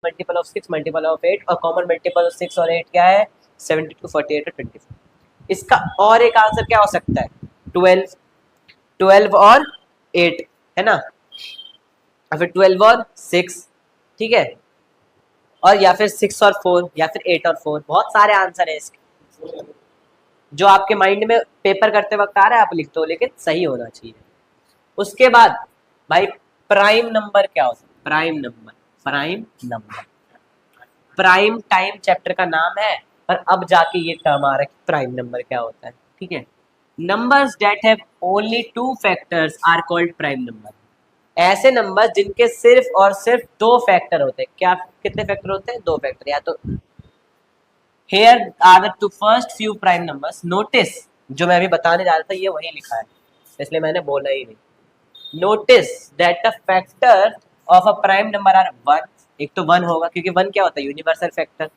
Multiple of 6 multiple of 8 और common multiple of 6 और 8 क्या है 72 48 और 24। इसका और एक आंसर क्या हो सकता है 12 12 और 8 है ना, या फिर 12 और 6, ठीक है, और या फिर 6 और 4 या फिर 8 और 4। बहुत सारे आंसर है इसके जो आपके माइंड में पेपर करते वक्त आ रहा है, आप लिखते हो, लेकिन सही होना चाहिए। उसके बाद भाई प्राइम नंबर क्या होता है, prime number, prime number prime time chapter का नाम है, पर अब जाके ये टर्म आ रहा है कि प्राइम नंबर क्या होता है, ठीक है। Numbers that have only 2 factors are called prime number. ऐसे नंबर जिनके सिर्फ और सिर्फ 2 फैक्टर होते हैं, क्या कितने फैक्टर होते हैं 2 फैक्टर, या तो here are the two first few prime numbers। notice जो मैं अभी बताने जा रहा था ये वही लिखा है, इसलिए मैंने बोला ही नहीं। notice that the factor of a prime number are 1, एक तो 1 होगा क्योंकि 1 क्या होता है universal factor,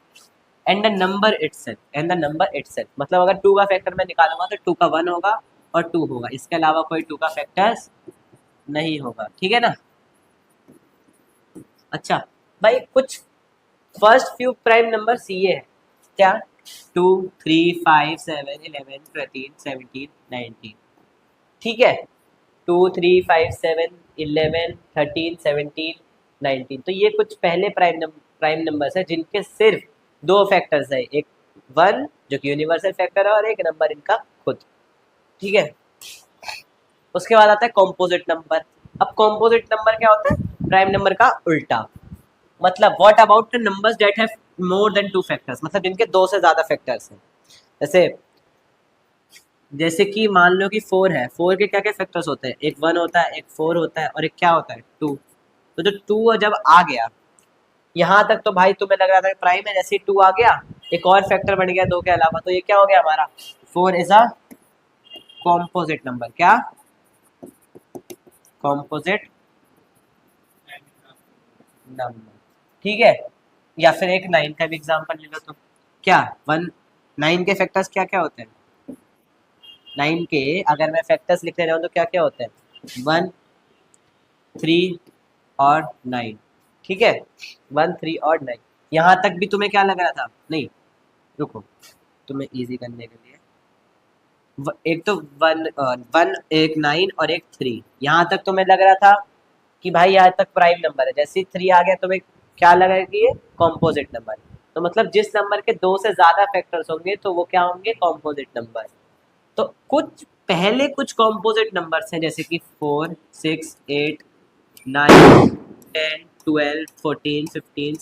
and the number itself, and the number itself, मतलब अगर 2 का फैक्टर मैं निकालूंगा तो 2 का 1 होगा और 2 होगा, इसके अलावा कोई 2 का फैक्टर्स नहीं होगा, ठीक है ना। अच्छा भाई कुछ फर्स्ट फ्यू प्राइम नंबर्स ये है क्या 2 3 5 7 11 13 17 19, ठीक है 2 3 5 7 11 13 17 19। तो ये कुछ पहले प्राइम नंबर्स है जिनके सिर्फ 2 फैक्टर्स है, एक 1 जो कि यूनिवर्सल फैक्टर है और एक नंबर इनका खुद, ठीक है। उसके बाद आता है कॉम्पोजिट नंबर। अब कॉम्पोजिट नंबर क्या होता है प्राइम नंबर का उल्टा, मतलब what about the numbers that have more than 2 factors, मतलब जिनके 2 से ज्यादा फैक्टर्स हैं। जैसे कि मान लो कि 4 है, 4 के क्या क्या फैक्टर्स होते हैं, एक 1 होता है, एक 4 होता है और एक क्या होता है 2। तो जो 2 जब आ गया यहाँ तक तो भाई तुम्हें लग रहा था प्राइम है, जैसे 2 आ गया एक और फैक्टर बन गया 2 के अलावा, तो ये क्या हो गया हमारा 4 इज अ कॉम्पोजिट नंबर। क्या कॉम्पोजिट नंबर, ठीक है। या फिर एक 9 का भी एग्जांपल ले लो तो क्या 9 के फैक्टर्स क्या क्या होते हैं, 9 के अगर मैं फैक्टर्स लिखने जाऊँ तो क्या क्या होते हैं 1 3 और 9, ठीक है 1 3 और 9। यहाँ तक भी तुम्हें क्या लग रहा था, नहीं रुको तुम्हें इजी करने के लिए एक तो 1 एक 9 और एक 3, यहाँ तक तुम्हें लग रहा था कि भाई यहाँ तक प्राइम नंबर है, जैसे 3 आ गया तुम्हें क्या लगा कि ये कॉम्पोजिट नंबर है। तो मतलब जिस नंबर के 2 से ज्यादा फैक्टर्स होंगे तो वो क्या होंगे कॉम्पोजिट नंबर। तो कुछ पहले कुछ कॉम्पोजिट नंबर्स हैं जैसे कि 4 6 8 9 10 12 14 15